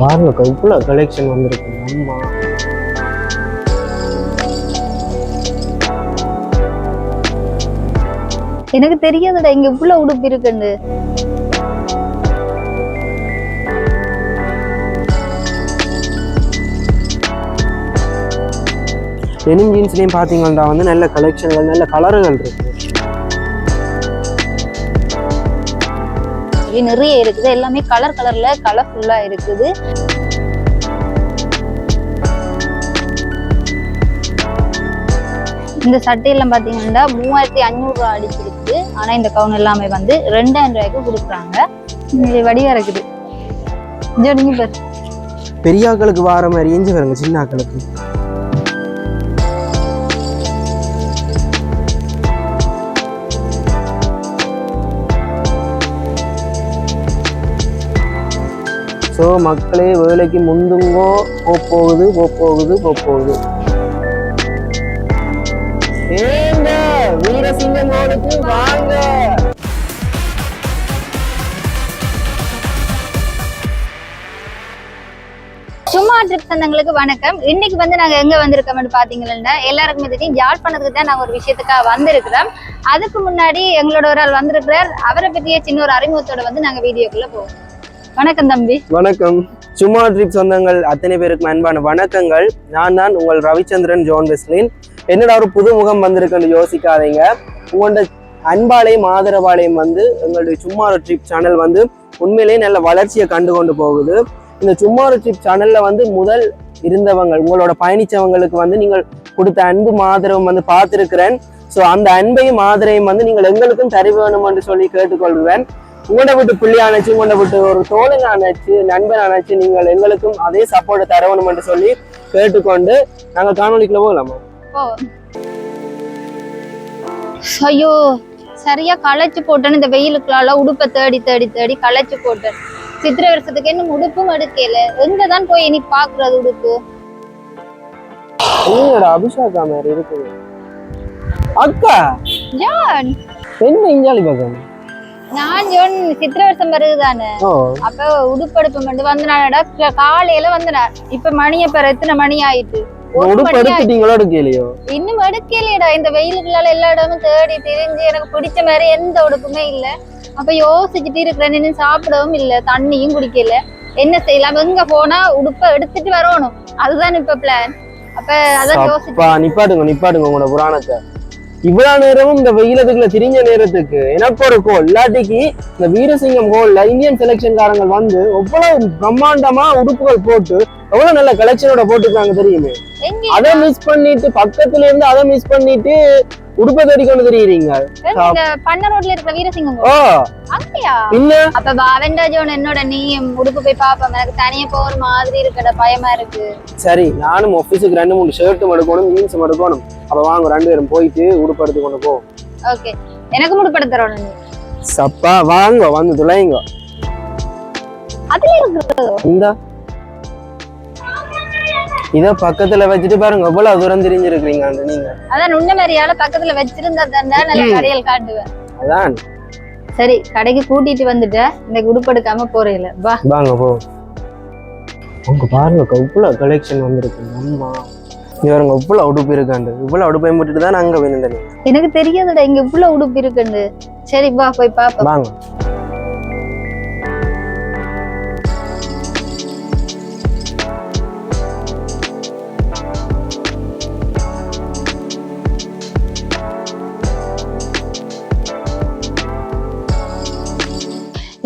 பாருங்க இவ்வளோ கலெக்ஷன் வந்திருக்கு அம்மா. எனக்கு தெரியாதுடா இங்க இவ்வளவு உடுப்பு இருக்குன்னு. டெனிம் ஜீன்ஸ்லயும் பாத்தீங்கன்னா வந்து நல்ல கலெக்ஷன்கள், நல்ல கலர்கள் இருக்கு. நிறைய இருக்குது, எல்லாமே கலர் கலர்ல கலர்ஃபுல்லா இருக்குது. இந்த சட்டையெல்லாம் பாத்தீங்கன்னா 3500 ரூபாய் அடிச்சிருக்கு. ஆனா இந்த கவுன் எல்லாமே வந்து 2000 ரூபாய்க்கு கொடுக்குறாங்க. வடிவா இருக்குது. பெரிய ஆக்களுக்கு வார மாதிரி எஞ்சி வருங்க சின்ன ஆக்களுக்கு. ஸோ மக்களே வேலைக்கு முந்துங்கோ, போகுது. ஏங்க வீரசிங்கம் கோலுக்கு வாங்க. சும்மா ட்ரிப் சொந்தங்களுக்கு வணக்கம். இன்னைக்கு வந்து நாங்க எங்க வந்திருக்கோம்னு பாத்தீங்கன்னா, எல்லாருக்குமே தெரியும் யாழ்ப்பாணத்துக்கு தான் நாங்க ஒரு விஷயத்துக்காக வந்திருக்கிறோம். அதுக்கு முன்னாடி எங்களோட ஒரு ஆள் வந்திருக்கிறார். அவரை பற்றிய சின்ன ஒரு அறிமுகத்தோட வந்து நாங்க வீடியோக்குள்ள போவோம். வணக்கம் தம்பி. வணக்கம். சும்மா ட்ரிப் சொந்தங்கள் அத்தனை பேருக்கு அன்பான வணக்கங்கள். நான் தான் உங்கள் ரவிச்சந்திரன் ஜோன் வெஸ்லின். என்னடா ஒரு புது முகம் வந்திருக்குன்னு யோசிக்காதீங்க. உங்களோட அன்பாலையும் ஆதரவாலையும் வந்து எங்களுடைய சும்மா ஒரு ட்ரிப் சேனல் வந்து உண்மையிலேயே நல்ல வளர்ச்சியை கண்டு கொண்டு போகுது. இந்த சும்மா ஒரு ட்ரிப் சேனல்ல வந்து முதல் இருந்தவங்க, உங்களோட பயணிச்சவங்களுக்கு வந்து நீங்கள் கொடுத்த அன்பும் ஆதரவும் வந்து பார்த்துருக்கிறேன். ஸோ அந்த அன்பையும் ஆதரவையும் வந்து நீங்கள் எங்களுக்கும் தர வேணும் என்று சொல்லி கேட்டுக்கொள்வேன். உங்களோட விட்டு புள்ளி அணைச்சு, உங்களோட விட்டு ஒரு தோழன் அணைச்சு, நண்பன் அணைச்சு நீங்கள் எங்களுக்கும் அதே சப்போர்ட் தரணும் என்று சொல்லி கேட்டுக்கொண்டு நாங்கள் காணொலிக்குள்ள போகலாமா? ஐயோ சரியா களைச்சு போட்டேன்னு இந்த வெயிலுக்குள்ள உடுப்பை தேடி தேடி தேடி களைச்சு போட்டேன். சித்திரை வருஷத்துக்கு இன்னும் உடுப்பும் எடுக்கல. எங்கதான் போய் இனி பாக்குறது உடுப்பு? அபிஷேகா மாதிரி இருக்குது. அக்கா ஜான் என்ன இஞ்சாலி பார்க்கணும்? நான் ஜோன் சித்திரை வருஷம் வருதுதானே, அப்ப உடுப்பு எடுப்பு மட்டும் வந்தனாடா காலையில வந்தனார். இப்ப மணிய பெற எத்தனை மணி ஆயிட்டு? இன்னும் எடுக்கலையடா. இந்த வெயிலுக்குள்ளால எல்லா இடமும் தேடி திரிஞ்சு எனக்கு பிடிச்ச மாதிரி எந்த உடுப்புமே இல்ல. அப்ப யோசிச்சுட்டு இருக்கிறேன். சாப்பிடவும் இல்ல, தண்ணியும் குடிக்கல. என்ன செய்யலாம்? எங்க போனா உடுப்ப எடுத்துட்டு வரணும், அதுதான் இப்ப பிளான். அப்ப அதான் யோசிச்சு நிப்பாட்டுங்க உங்களோட புராணத்தை. இவ்வளவு நேரமும் இந்த வெயிலத்துக்குள்ள திரிஞ்ச நேரத்துக்கு எனக்கு ஒரு கோல் இல்லாட்டிக்கு இந்த வீரசிங்கம் கோல்ல இந்தியன் செலக்ஷன் காரங்க வந்து எவ்வளவு பிரம்மாண்டமா உடுப்புகள் போட்டு எவ்வளவு நல்ல கலெக்ஷனோட போட்டுருக்காங்க தெரியுமே. அதை மிஸ் பண்ணிட்டு பக்கத்துல இருந்து அதை மிஸ் பண்ணிட்டு உடுப்பை தேடி கொண்டு தெரியுறீங்க. பண்ண ரோட்ல இருக்கிற வீரசிங்கம் இல்ல அப்ப பாவெண்டாஜோன் என்னோட நீ உடுப்பு போய் பாப்போம். எனக்கு தனியா போற மாதிரி இருக்கட, பயமா இருக்கு. சரி, நானும் ஆபீஸுக்கு 2-3 ஷர்ட்டும் எடுக்கணும், ஜீன்ஸும் எடுக்கணும். அப்ப வாங்க 2 பேரும் போயிட்டு உடுப்பு எடுத்து கொண்டு போ. ஓகே, எனக்கு உடுப்பு எடுத்து தரணும் நீ. சப்பா வாங்க, வந்து துளைங்க. அதுல இருக்கு இந்த இத பக்கத்துல வச்சுட்டு பாருங்க எவ்வளவு தூரம் தெரிஞ்சிருக்கீங்க நீங்க. அதான் உன்ன மாதிரியால பக்கத்துல வச்சிருந்தா தான் நல்ல கடையில் காட்டுவேன். அதான் சரி, கடைக்கு கூட்டிட்டு வந்துட்ட. இந்த உடுப்பு எடுக்காம போறீல, வா வாங்க போ. உங்க பாருங்க இவ்வளவு கலெக்ஷன் வந்திருக்கு அம்மா. இவருங்க இவ்வளவு உடுப்பு இருக்காண்டு, இவ்வளவு உடுப்பை போட்டுட்டு தான் அங்க வேணுங்க. எனக்கு தெரியாதுடா இங்க இவ்வளவு உடுப்பு இருக்குன்னு. சரி வா போய் பாப்போம். வாங்க.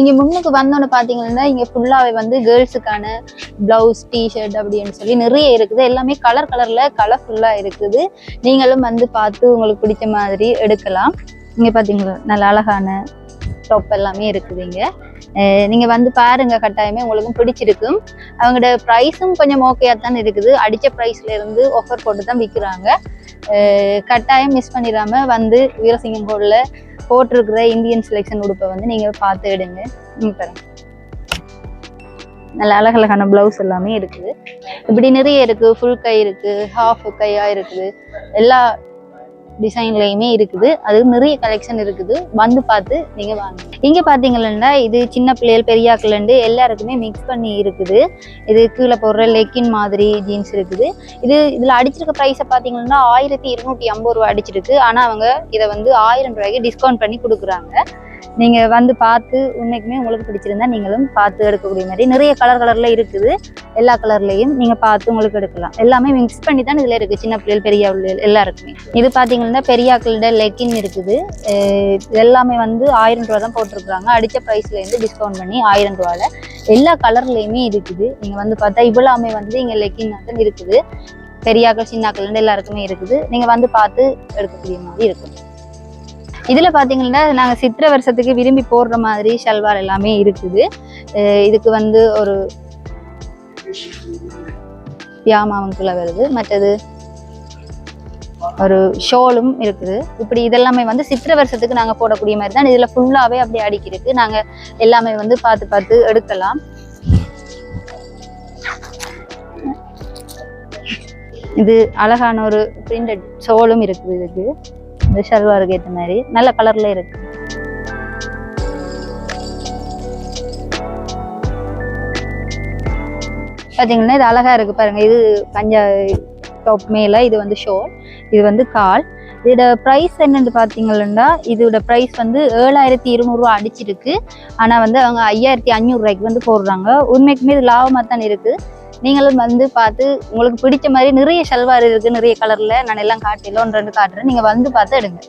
இங்க முன்னுக்கு வந்தோன்னு பாத்தீங்கன்னா இங்க ஃபுல்லாவே வந்து கேர்ள்ஸுக்கான பிளவுஸ், டிஷர்ட் அப்படின்னு சொல்லி நிறைய இருக்குது. எல்லாமே கலர் கலர்ல கலர்ஃபுல்லா இருக்குது. நீங்களும் வந்து பார்த்து உங்களுக்கு பிடிச்ச மாதிரி எடுக்கலாம். இங்க பாத்தீங்களா நல்ல அழகான டாப் எல்லாமே இருக்குது. இங்க நீங்க வந்து பாருங்க, கட்டாயமே உங்களுக்கும் பிடிச்சிருக்கும். அவங்களோட ப்ரைஸும் கொஞ்சம் ஓகேயா தான் இருக்குது. அடிச்ச ப்ரைஸ்ல இருந்து ஆஃபர் போட்டு தான் விற்கிறாங்க. கட்டாயம் மிஸ் பண்ணிடாம வந்து வீரசிங்கம் கோல்ல போட்டிருக்கிற இந்தியன் செலெக்ஷன் உடுப்பை வந்து நீங்க பார்த்து எடுங்க. பாருங்க நல்ல அழகழகான பிளவுஸ் எல்லாமே இருக்குது. இப்படி நிறைய இருக்கு. ஃபுல் கை இருக்கு, ஹாஃப் கையா இருக்குது. எல்லா டிசைன்லயுமே இருக்குது. அது நிறைய கலெக்ஷன் இருக்குது, வந்து பார்த்து நீங்க வாங்க. இங்க பாத்தீங்கன்னா இது சின்ன பிள்ளைகள் பெரியாக்கள்ண்டு எல்லாருக்குமே மிக்ஸ் பண்ணி இருக்குது. இது கீழே போடுற லெக்கின் மாதிரி ஜீன்ஸ் இருக்குது. இதுல அடிச்சிருக்க ப்ரைஸை பாத்தீங்கன்னா 1250 ரூபா அடிச்சிருக்கு. ஆனா அவங்க இதை வந்து 1000 ரூபாய்க்கு டிஸ்கவுண்ட் பண்ணி கொடுக்குறாங்க. நீங்க வந்து பார்த்து உண்மைக்குமே உங்களுக்கு பிடிச்சிருந்தா நீங்களும் பார்த்து எடுக்கக்கூடிய மாதிரி நிறைய கலர்ல இருக்குது. எல்லா கலர்லயும் நீங்க பார்த்து உங்களுக்கு எடுக்கலாம். எல்லாமே மிக்ஸ் பண்ணி தான் இதுல இருக்கு, சின்ன பிள்ளைகள் பெரிய பிள்ளைகள் எல்லாருக்குமே. இது பாத்தீங்கன்னா பெரியாக்களோட லெக்கின் இருக்குது. எல்லாமே வந்து 1000 ரூபா தான் போட்டிருக்காங்க. அடிச்ச பிரைஸ்ல இருந்து டிஸ்கவுண்ட் பண்ணி 1000 ரூபால எல்லா கலர்லயுமே இருக்குது. நீங்க வந்து பார்த்தா இவ்வளவுமே வந்து இங்க லெக்கின் தான் இருக்குது. பெரியாக்கள் சின்னாக்கள் எல்லாருக்குமே இருக்குது. நீங்க வந்து பார்த்து எடுக்கக்கூடிய மாதிரி இருக்கும். இதுல பாத்தீங்கன்னா நாங்க சித்திரை வருஷத்துக்கு விரும்பி போடுற மாதிரி ஷல்வார் எல்லாமே இருக்குது. இதுக்கு வந்து ஒரு பியாமாவுக்குள்ள வருது, மற்றது ஒரு ஷோலும் இருக்குது. இப்படி இதெல்லாமே வந்து சித்திரை வருஷத்துக்கு நாங்க போடக்கூடிய மாதிரி தான். இதுல ஃபுல்லாவே அப்படியே அடிக்கிருக்கு. நாங்க எல்லாமே வந்து பார்த்து பார்த்து எடுக்கலாம். இது அழகான ஒரு பிரிண்டட் ஷோலும் இருக்குது. இதுக்கு இந்த ஷல்வாருக்கு ஏற்ற மாதிரி நல்ல கலர்ல இருக்கு. பாத்தீங்கன்னா இது அழகா இருக்கு பாருங்க. இது பஞ்சா டாப் மேல, இது வந்து ஷோல், இது வந்து கால். இதோட ப்ரைஸ் என்னன்னு பார்த்தீங்கன்னா இதோட ப்ரைஸ் வந்து 7200 ரூபா அடிச்சிருக்கு. ஆனால் வந்து அவங்க 5500 ரூபாய்க்கு வந்து போடுறாங்க. உண்மைக்குமே இது லாபமாக தான் இருக்குது. நீங்களும் வந்து பார்த்து உங்களுக்கு பிடிச்ச மாதிரி நிறைய ஷல்வார் இருக்குது, நிறைய கலரில். நான் எல்லாம் காட்டில 1-2 காட்டுறேன், நீங்கள் வந்து பார்த்து எடுங்க.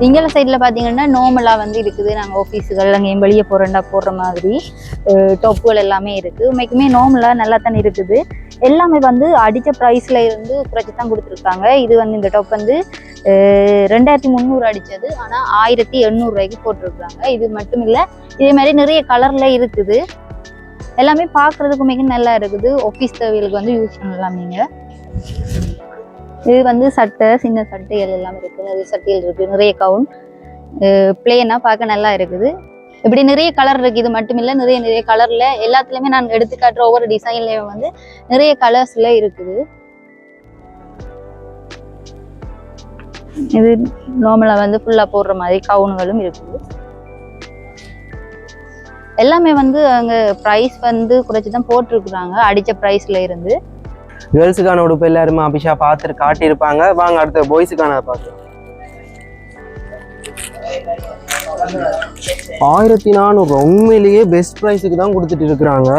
இங்கே சைடில் பார்த்தீங்கன்னா நார்மலாக வந்து இருக்குது. நாங்கள் ஆஃபீஸுகள் அங்கேயும் வெளியே போகிறேன்டா போடுற மாதிரி டாப்புகள் எல்லாமே இருக்குது. உண்மைக்குமே நார்மலாக நல்லா தானே இருக்குது. எல்லாமே வந்து அடித்த ப்ரைஸில் இருந்து குறைச்சி தான் கொடுத்துருக்காங்க. இது வந்து இந்த டாப் வந்து 2300 அடித்தது, ஆனால் 1800 ரூபாய்க்கு போட்டிருக்காங்க. இது மட்டும் இல்லை, இதே மாதிரி நிறைய கலரில் இருக்குது. எல்லாமே பார்க்குறதுக்கு மிக நல்லா இருக்குது. ஆஃபீஸ் தேவைகளுக்கு வந்து யூஸ் பண்ணலாம் நீங்கள். இது வந்து சட்டை, சின்ன சட்டைகள் எல்லாம் இருக்குது. அது சட்டைகள் இருக்குது, நிறைய கவுன் பிளேனாக பார்க்க நல்லா இருக்குது. இப்படி நிறைய கலர் இருக்குது. இது மட்டும் இல்லை, நிறைய கலரில் எல்லாத்துலேயுமே நான் எடுத்து காட்டுற ஒவ்வொரு டிசைன்லேயும் வந்து நிறைய கலர்ஸில் இருக்குது. இது நார்மலாக வந்து ஃபுல்லாக போடுற மாதிரி கவுனுகளும் இருக்குது. எல்லாமே வந்து அங்கே ப்ரைஸ் வந்து குறைச்சி தான் போட்டிருக்குறாங்க அடித்த ப்ரைஸில் இருந்து. கேர்ள்ஸுக்கான உடுப்பு எல்லாருமே அபிஷா பார்த்துட்டு காட்டியிருப்பாங்க. வாங்க அடுத்த பாய்ஸுக்கான பார்க்கலாம். 1400 உண்மையிலேயே பெஸ்ட் ப்ரைஸுக்கு தான் கொடுத்துட்டு இருக்கிறாங்க.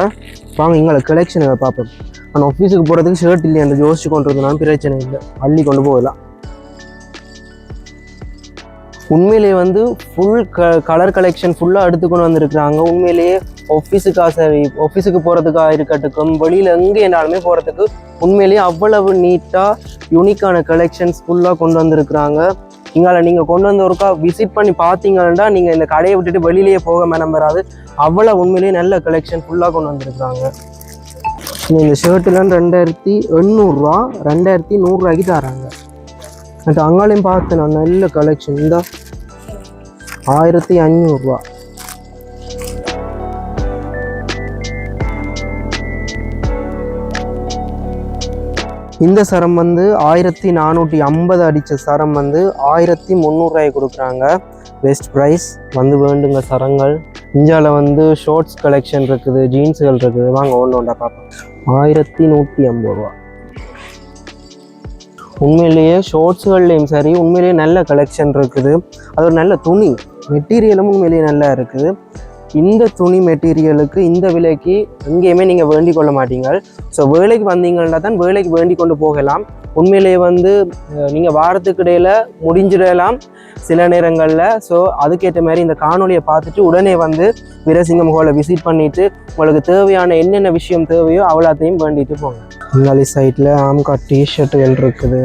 வாங்க இங்கே கலெக்ஷனை பார்ப்போம். ஆனால் ஆஃபீஸுக்கு போகிறதுக்கு ஷர்ட் இல்லையா அந்த யோசிச்சு கொண்டு இருந்தனாலும் பிரச்சனை இல்லை, அள்ளி கொண்டு போகலாம். உண்மையிலேயே வந்து ஃபுல் கலர் கலெக்ஷன் ஃபுல்லாக எடுத்துக்கொண்டு வந்திருக்கிறாங்க. உண்மையிலேயே ஆஃபீஸுக்காக சரி, ஆஃபீஸுக்கு போகிறதுக்காக இருக்கட்டும், வெளியில் எங்கே என்னாலுமே போகிறதுக்கு உண்மையிலேயே அவ்வளவு நீட்டாக யூனிக்கான கலெக்ஷன்ஸ் ஃபுல்லாக கொண்டு வந்திருக்கிறாங்க. இங்கால நீங்கள் கொண்டு வந்து ஒருக்கா விசிட் பண்ணி பார்த்தீங்கன்னா நீங்கள் இந்த கடையை விட்டுட்டு வெளியிலேயே போக மனம் வராது. அவ்வளோ உண்மையிலேயே நல்ல கலெக்ஷன் ஃபுல்லாக கொண்டு வந்திருக்கிறாங்க. இந்த ஷர்ட்டுலாம் 2800 ரூபா, 2100 ரூபாய்க்கு தராங்க. அது அங்காலையும் பார்த்தேன் நான், நல்ல கலெக்ஷன். இந்த 1500 ரூபா. இந்த சரம் வந்து 1450 அடித்த சரம் வந்து 1300 ரூபாய்க்கு கொடுக்குறாங்க. பெஸ்ட் ப்ரைஸ் வந்து வேண்டுங்க சரங்கள். இந்தியாவில் வந்து ஷார்ட்ஸ் கலெக்ஷன் இருக்குது, ஜீன்ஸுகள் இருக்குது. வாங்க ஒன்று ஒன்றா பார்ப்போம். 1150 ரூபா. உண்மையிலேயே ஷார்ட்ஸுகள்லேயும் சரி உண்மையிலேயே நல்ல கலெக்ஷன் இருக்குது. அது ஒரு நல்ல துணி மெட்டீரியலும் உண்மையிலேயே நல்லா இருக்குது. இந்த துணி மெட்டீரியலுக்கு இந்த விலைக்கு எங்கேயுமே நீங்கள் வேண்டிக் கொள்ள மாட்டீங்க. ஸோ வேலைக்கு வந்தீங்கன்னா தான் வேலைக்கு வேண்டி கொண்டு போகலாம். உண்மையிலேயே வந்து நீங்கள் வாரத்துக்கு இடையில் முடிஞ்சிடலாம் சில நேரங்களில். ஸோ அதுக்கேற்ற மாதிரி இந்த காணொலியை பார்த்துட்டு உடனே வந்து வீரசிங்கம் ஹாலை விசிட் பண்ணிவிட்டு உங்களுக்கு தேவையான என்னென்ன விஷயம் தேவையோ அவ்வளோத்தையும் வேண்டிட்டு போங்க. இங்காலி சைட்டில் ஆம்கா டிஷர்ட்டுகள் இருக்குது.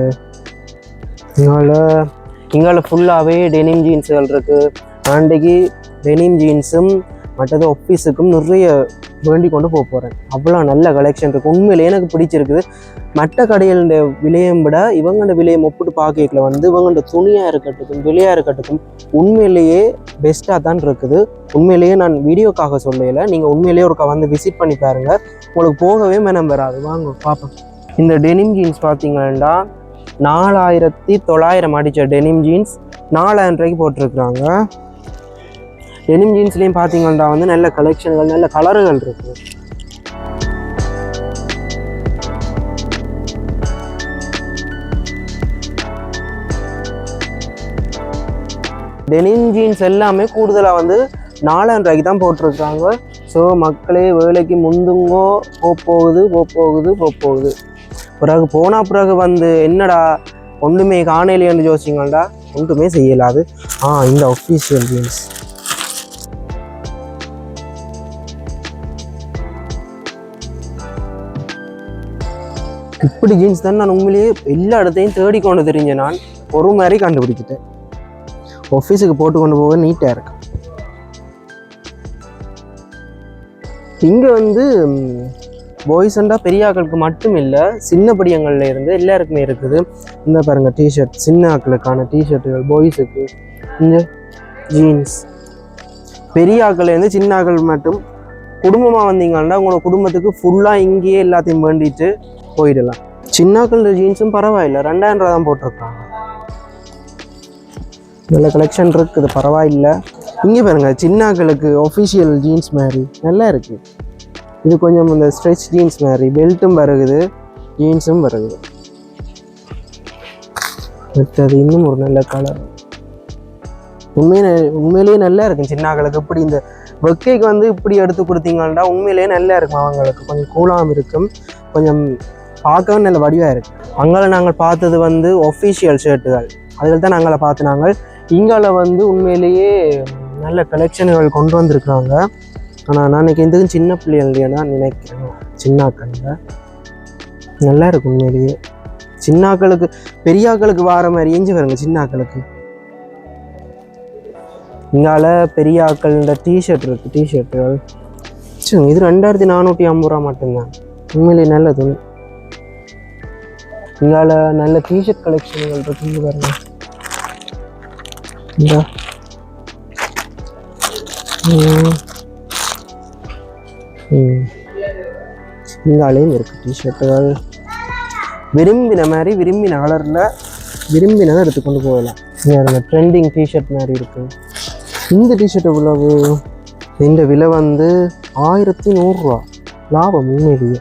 இங்கால ஃபுல்லாகவே டெனிம் ஜீன்ஸுகள் இருக்குது. அன்றைக்கு டெனிம் ஜீன்ஸும் மற்றது ஆஃபீஸுக்கும் நிறைய வேண்டி கொண்டு போக போகிறேன். அவ்வளோ நல்ல கலெக்ஷன் இருக்குது. உண்மையிலே எனக்கு பிடிச்சிருக்குது. மற்ற கடைகளோட விலையம் விட இவங்களோட விலையை ஒப்பிட்டு பார்க்கல வந்து இவங்களோட துணியாக இருக்கட்டும் விலையாக இருக்கட்டும் உண்மையிலேயே பெஸ்ட்டாக தான் இருக்குது. உண்மையிலேயே நான் வீடியோக்காக சொல்லலை, நீங்கள் உண்மையிலேயே ஒரு வந்து விசிட் பண்ணி பாருங்கள். உங்களுக்கு போகவே மனம் வராது. வாங்க பார்ப்போம். இந்த டெனிம் ஜீன்ஸ் பார்த்தீங்கன்னா 4900 அடித்த டெனிம் ஜீன்ஸ் 4000 ரூபாய்க்கு போட்டிருக்கிறாங்க. டெனிம் ஜீன்ஸ்லேயும் பார்த்தீங்கன்னா வந்து நல்ல கலெக்ஷன்கள், நல்ல கலர்கள் இருக்குது. டெனிம் ஜீன்ஸ் எல்லாமே கூடுதலாக வந்து 4000 ரூபாய்க்கு தான் போட்டிருக்காங்க. ஸோ மக்களே வேலைக்கு முந்துங்கோ போகுது. பிறகு வந்து என்னடா ஒன்றுமே காணலைன்னு யோசிச்சிங்கள்டா, ஒன்றுமே செய்யலாது. இந்த ஒஃபிஷியல் ஜீன்ஸ் இப்படி ஜீன்ஸ் தான் நான் உண்மையிலேயே எல்லா இடத்தையும் தேடிக்கொண்டு தெரிஞ்சேன். நான் ஒரு மாதிரி கண்டுபிடிச்சிட்டேன். ஆஃபீஸுக்கு போட்டு கொண்டு போக நீட்டாக இருக்கு. இங்கே வந்து பாய்ஸ்ண்டா பெரிய ஆக்களுக்கு மட்டும் இல்லை, சின்ன படியங்கள்ல இருந்து எல்லாருக்குமே இருக்குது. இந்த பாருங்க டிஷர்ட், சின்ன ஆக்களுக்கான டிஷர்ட்டுகள் பாய்ஸுக்கு. இந்த ஜீன்ஸ் பெரிய ஆக்கள்லேருந்து சின்ன ஆக்கள் மட்டும் குடும்பமாக வந்தீங்கன்னா உங்களோட குடும்பத்துக்கு ஃபுல்லாக இங்கேயே எல்லாத்தையும் வேண்டிட்டு போயிடலாம். சின்ன ஆக்கள் ஜீன்ஸும் பரவாயில்லை, 2000 ரூபா தான் போட்டிருக்காங்க. நல்ல கலெக்ஷன் இருக்குது, பரவாயில்லை. இங்கே பாருங்க சின்னாக்களுக்கு ஒஃபிஷியல் ஜீன்ஸ் மாதிரி நல்லா இருக்குது. இது கொஞ்சம் இந்த ஸ்ட்ரெச் ஜீன்ஸ் மாதிரி பெல்ட்டும் வருகுது, ஜீன்ஸும் வருகுது. அடுத்தது இன்னும் ஒரு நல்ல கலர், உண்மையிலேயே நல்லா இருக்கும். சின்னாக்களுக்கு இப்படி இந்த வெக்கைக்கு வந்து இப்படி எடுத்து கொடுத்தீங்கன்னா உண்மையிலேயே நல்லா இருக்கும். அவங்களுக்கு கொஞ்சம் கூலாகவும் இருக்கும், கொஞ்சம் பார்க்கவும் நல்ல வடிவாக இருக்குது. அங்கே நாங்கள் பார்த்தது வந்து ஒஃபிஷியல் ஷர்ட்டுகள், அதில் தான் நாங்கள் பார்த்தினாங்க. இங்கால வந்து உண்மையிலேயே நல்ல கலெக்ஷன்கள் கொண்டு வந்திருக்காங்க. ஆனால் நான் இன்னைக்கு இதுக்கும் சின்ன பிள்ளைகள் தான் நினைக்கிறேன். சின்னாக்களில் நல்லா இருக்கும் உண்மையிலேயே. சின்னாக்களுக்கு பெரியாக்களுக்கு வார மாதிரி எஞ்சி வருங்க. சின்னாக்களுக்கு இங்கால பெரியாக்கள் இந்த டிஷர்ட் இருக்குது, டிஷர்ட்டுகள் இது 2450 ரூபா மட்டும்தான். உண்மையிலேயே நல்ல துணி. இங்கால நல்ல டிஷர்ட் கலெக்ஷன்கள் இருக்கு பாருங்க. இங்காலையும் இருக்கு டிஷர்ட்டுகள். விரும்பின மாதிரி விரும்பின கலரில் விரும்பினதை எடுத்துக்கொண்டு போகலாம். இங்கே ட்ரெண்டிங் டிஷர்ட் மாதிரி இருக்கு. இந்த டிஷர்ட் இவ்வளவு, இந்த விலை வந்து 1100 ரூபா. லாபம் உண்மையிலேயே.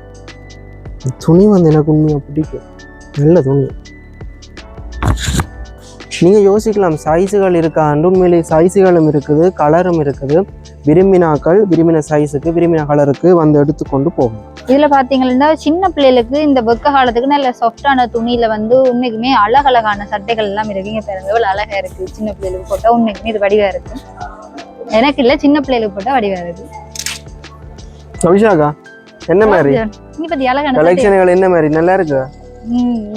துணி வந்து எனக்கு உண்மையாக பிடிக்கும், நல்ல துணி. நீங்கள் யோசிக்கலாம் சைஸுகள் இருக்காண்டு. உண்மையிலேயே சைஸுகளும் இருக்குது, கலரும் இருக்குது. விரும்பினாக்கள் விரும்பின சைஸுக்கு விரும்பின கலருக்கு வந்து எடுத்துக்கொண்டு போகும். இதில் பார்த்தீங்கன்னா சின்ன பிள்ளைகளுக்கு இந்த வெக்க காலத்துக்கு நல்ல சாஃப்டான துணியில் வந்து உண்மைக்குமே அழகழகான சட்டைகள் எல்லாம் இருக்குங்க. பாருங்க எவ்வளோ அழகாக இருக்குது. சின்ன பிள்ளைகளுக்கு போட்டால் உண்மைக்குமே இது வடிவாக இருக்குது. எனக்கு இல்லை, சின்ன பிள்ளைகளுக்கு போட்டால் வடிவாக இருக்குது. அபிஷாகா என்ன மாதிரி நீ பத்தி அழகான கலெக்ஷன்கள் என்ன மாதிரி நல்லா இருக்கு?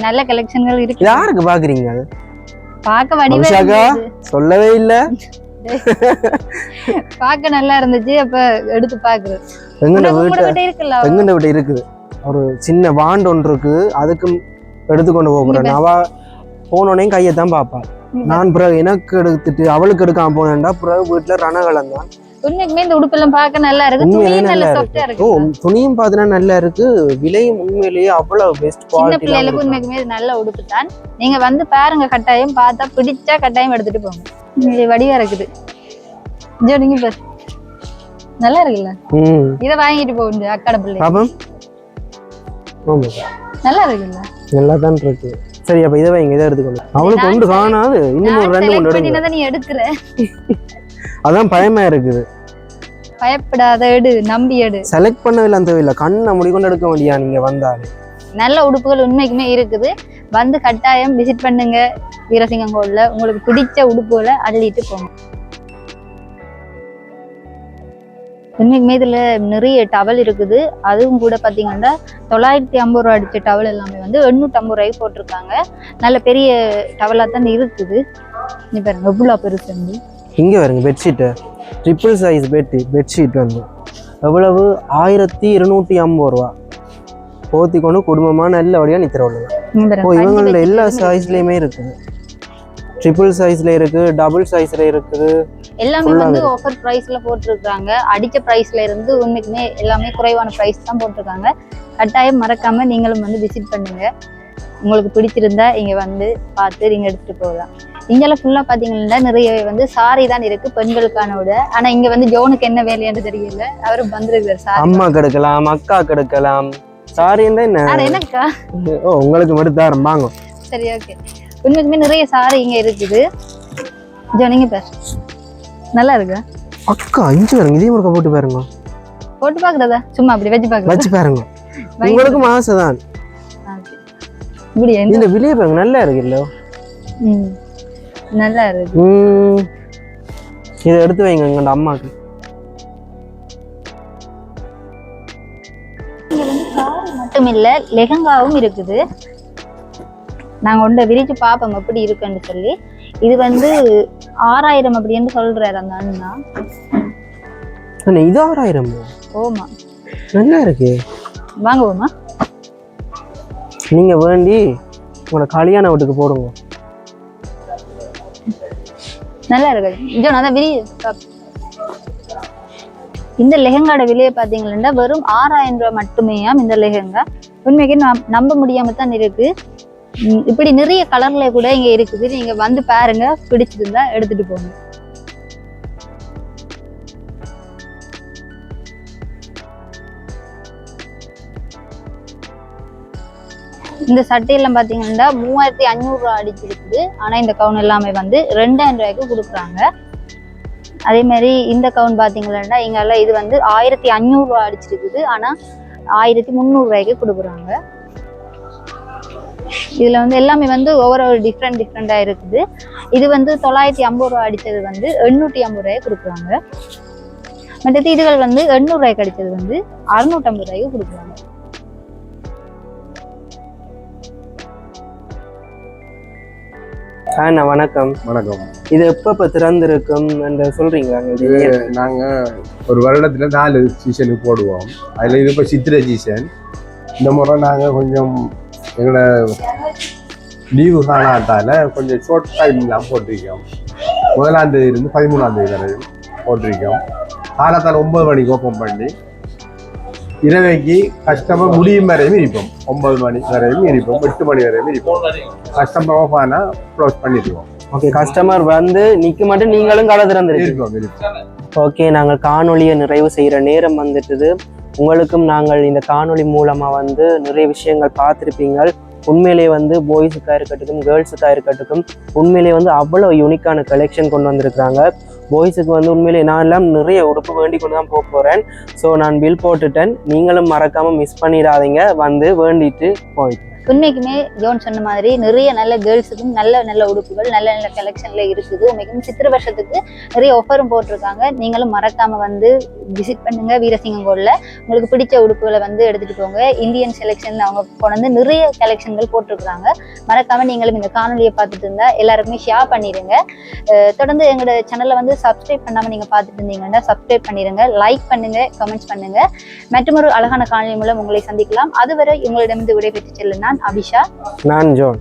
நல்ல கலெக்ஷன்கள் இருக்கு. யாருக்கு பாக்குறீங்க? பார்க்க வடிவா சொல்லவே இல்ல. பார்க்க நல்லா இருந்துச்சு, அப்ப எடுத்து பாக்குறேன். எங்கட வீட்டு இருக்குது ஒரு சின்ன வாண்ட் ஒன்று இருக்கு, அதுக்கும் எடுத்துக்கொண்டு போகிறேன். அவ போனோடனே கையத்தான் பாப்பா. நான் பிறகு எனக்கு எடுத்துட்டு அவளுக்கு எடுக்காம போனேன்டா, பிறகு வீட்டுல ரணகலம் தான். உண்மைக்குமே இந்த உடுப்பெல்லாம் பார்க்க நல்லா இருக்கு. துணியும் நல்ல சாஃப்ட்டா இருக்கு. துணியும் பார்த்தா நல்லா இருக்கு, விலையும் உண்மையிலேயே அவ்வளவு பெஸ்ட் குவாலிட்டி. சின்ன பிள்ளைகளுக்கு உண்மைக்குமே இது நல்ல உடுப்பு தான். நீங்க வந்து பாருங்க, கட்டாயம் பார்த்தா பிடிச்சா கட்டாயம் எடுத்துட்டு போங்க. இது வடிவா இருக்குது. நீங்க பாரு, நல்லா இருக்குல்ல? இத வாங்கிட்டு போகுது அக்காட பிள்ளை. நல்லா இருக்குல்ல? நல்லா தான் இருக்கு. சரி, அப்ப இதை வைங்க, இதை எடுத்துக்கணும். அவளுக்கு ஒன்று காணாது, இன்னும் ஒரு 2 கொண்டு நீ எடுக்கிற. அதான் பயமா இருக்குது. பயப்படாத, எடு, நம்பி எடு. செலக்ட் பண்ணவே தேவையில்லை, கண்ணை முடிக்கொண்டு எடுக்க வேண்டியா நீங்க வந்தாலே. நல்ல உடுப்புகள் உண்மைக்குமே இருக்குது. வந்து கட்டாயம் விசிட் பண்ணுங்க வீரசிங்கம் கோவில்ல. உங்களுக்கு பிடிச்ச உடுப்புகளை அள்ளிட்டு போங்க. உண்மைக்குமே இதுல நிறைய டவல் இருக்குது. அதுவும் கூட பாத்தீங்கன்னா 950 ரூபா அடிச்ச டவல் எல்லாமே வந்து 850 ரூபாய்க்கு போட்டிருக்காங்க. நல்ல பெரிய டவலா தான் இருக்குது. நீ பாருங்க எவ்வளோ பெருசு. இங்கே வருங்க பெட்ஷீட்டு, ட்ரிபிள் சைஸ் பெட்ஷீட் வந்து எவ்வளவு 1250 ரூபா. போத்தி கொண்டு குடும்பமாக நல்லபடியாக நித்திர உள்ளது. இவங்களோட எல்லா சைஸ்லேயுமே இருக்குது. ட்ரிபிள் சைஸ்ல இருக்கு, டபுள் சைஸ்ல இருக்குது. எல்லாமே வந்து ஆஃபர் பிரைஸ்ல போட்டிருக்காங்க. அடிச்ச பிரைஸ்ல இருந்து உண்மைக்குமே எல்லாமே குறைவான பிரைஸ் தான் போட்டிருக்காங்க. கட்டாயம் மறக்காம நீங்களும் வந்து விசிட் பண்ணுங்க. உங்களுக்கு பிடிச்சிருந்தா இங்க வந்து பார்த்து நீங்க எடுத்துட்டு போகலாம். இங்கெல்லாம் ஃபுல்லா பாத்தீங்கன்னா நிறைய வந்து சாரி தான் இருக்கு பெண்களுக்கான விட. ஆனா இங்க வந்து ஜோனுக்கு என்ன வேலையான்னு தெரியல. அவரு வந்திருக்காரு சாரி. அம்மா கெடுக்கலாம், அக்கா கெடுக்கலாம். சாரி என்ன என்னக்கா? ஓ உங்களுக்கு மட்டும் தான் வாங்க. சரி ஓகே. உண்மைக்குமே நிறைய சாரி இங்க இருக்குது. ஜோனிங்க பேர் நல்லா இருக்கா அக்கா? இஞ்சி பாருங்க, இதே முறுக்க போட்டு பாருங்க. போட்டு பாக்குறதா? சும்மா அப்படி வச்சு பாருங்க. உங்களுக்கு ஆசைதான். இந்த விலைய பாருங்க, நல்லா இருக்கு இல்ல? நல்லா இருக்கு. இதை எடுத்து வைங்க எங்க அம்மாக்கு. மட்டும் இல்ல லெஹங்காவும் இருக்குது. நாங்க ஒன்றை விரிச்சு பாப்போம் எப்படி இருக்குன்னு சொல்லி. இது வந்து 6000 அப்படின்னு சொல்றாரு அந்த அண்ணா. இது 6000? ஓமா, நல்லா இருக்கு. வாங்குவோமா? நீங்க வேண்டி உங்களோட கல்யாண வீட்டுக்கு போடுங்க. நல்லா இருக்கு. இந்த லெஹங்காட விலையை பாத்தீங்கன்னா வெறும் 6000 ரூபாய் மட்டுமே. இந்த லெஹங்கா உண்மைக்கு நம்ப முடியாம தான் இருக்கு. இப்படி நிறைய கலர்ல கூட இங்க இருக்குது. நீங்க வந்து பாருங்க, பிடிச்சிருந்தா எடுத்துட்டு போங்க. இந்த சட்டையெல்லாம் பாத்தீங்கன்னா 3500 ரூபாய் அடிச்சிருக்குது. ஆனா இந்த கவுன் எல்லாமே வந்து 2000 ரூபாய்க்கு கொடுக்குறாங்க. அதே மாதிரி இந்த கவுன் பாத்தீங்கன்னா இங்கெல்லாம் இது வந்து 1500 ரூபாய் அடிச்சிருக்குது. ஆனா 1300 ரூபாய்க்கு கொடுக்குறாங்க. இதுல வந்து எல்லாமே வந்து ஒவ்வொரு டிஃப்ரெண்டா இருக்குது. இது வந்து 950 ரூபாய் அடிச்சது வந்து 850 ரூபாய்க்கு கொடுக்குறாங்க. மற்றது இதுகள் வந்து 800 ரூபாய்க்கு அடிச்சது வந்து 650 ரூபாய்க்கு கொடுக்குறாங்க. அண்ணா வணக்கம். வணக்கம். இது எப்ப திறந்திருக்கும் என்று சொல்றீங்களா? நாங்க ஒரு வருடத்துல 4 சீசனுக்கு போடுவோம். அதுல இது இப்ப சித்திரை சீசன். இந்த முறை நாங்க கொஞ்சம் எங்களை லீவு காணாட்டால கொஞ்சம் ஷார்ட் டைம்லாம் போட்டிருக்கோம். 1ஆம் தேதி இருந்து 13ஆம் தேதி வரையும் போட்டிருக்கோம். காலத்தால் 9 மணிக்கு ஓப்பன் பண்ணி இரவைக்கு கஸ்டமர் முடியும் வரையும் இருப்போம். 9 மணி வரையும் இருப்போம், 8 மணி வரையும் இருப்போம். கஸ்டமர் ஆஃப் ஆனா க்ளோஸ் பண்ணிடுவோம். ஓகே, கஸ்டமர் வந்து நிக்க மட்டும் நீங்களும் கடை திறந்துருக்கோம். ஓகே, நாங்கள் காணொலியை நிறைவு செய்கிற நேரம் வந்துட்டுது. உங்களுக்கும் நாங்கள் இந்த காணொலி மூலமா வந்து நிறைய விஷயங்கள் பார்த்துருப்பீங்க. உண்மையிலே வந்து பாய்ஸுக்காக இருக்கட்டும் கேர்ள்ஸுக்காக இருக்கட்டும் உண்மையிலே வந்து அவ்வளோ யூனிக்கான கலெக்ஷன் கொண்டு வந்திருக்கிறாங்க. பாய்ஸுக்கு வந்து உண்மையிலே நான் எல்லாம் நிறைய உடுப்பு வேண்டி கொண்டு தான் போகிறேன். ஸோ நான் பில் போட்டுட்டேன். நீங்களும் மறக்காமல் மிஸ் பண்ணிடாதீங்க, வந்து வேண்டிட்டு போயிட்டு. உண்மைக்குமே ஜோன் சொன்ன மாதிரி நிறைய நல்ல கேர்ள்ஸுக்கும் நல்ல உடுப்புகள் நல்ல கலெக்ஷன்ல இருக்குது. உண்மைக்குமே சித்திரை வருஷத்துக்கு நிறைய ஆஃபரும் போட்டிருக்காங்க. நீங்களும் மறக்காம வந்து விசிட் பண்ணுங்க வீரசிங்கங்கோல்ல. உங்களுக்கு பிடிச்ச உடுப்புகளை வந்து எடுத்துட்டு போங்க. இந்தியன் செலெக்ஷன்ல அவங்க கொண்டு நிறைய கலெக்ஷன்கள் போட்டிருக்காங்க. மறக்காம நீங்களும் இந்த காணொலியை பார்த்துட்டு இருந்தா எல்லாருக்குமே ஷேர் பண்ணிடுங்க. தொடர்ந்து எங்களோட சேனலை வந்து சப்ஸ்கிரைப் பண்ணாம நீங்க பார்த்துட்டு இருந்தீங்கன்னா சப்ஸ்கிரைப் பண்ணிடுங்க, லைக் பண்ணுங்க, கமெண்ட்ஸ் பண்ணுங்க. மற்றொரு அழகான காணொலி மூலம் உங்களை சந்திக்கலாம். அதுவரை உங்களிடமிருந்து விடைபெற்று செல்லும் நான் அபிஷா. நான் ஜோன்.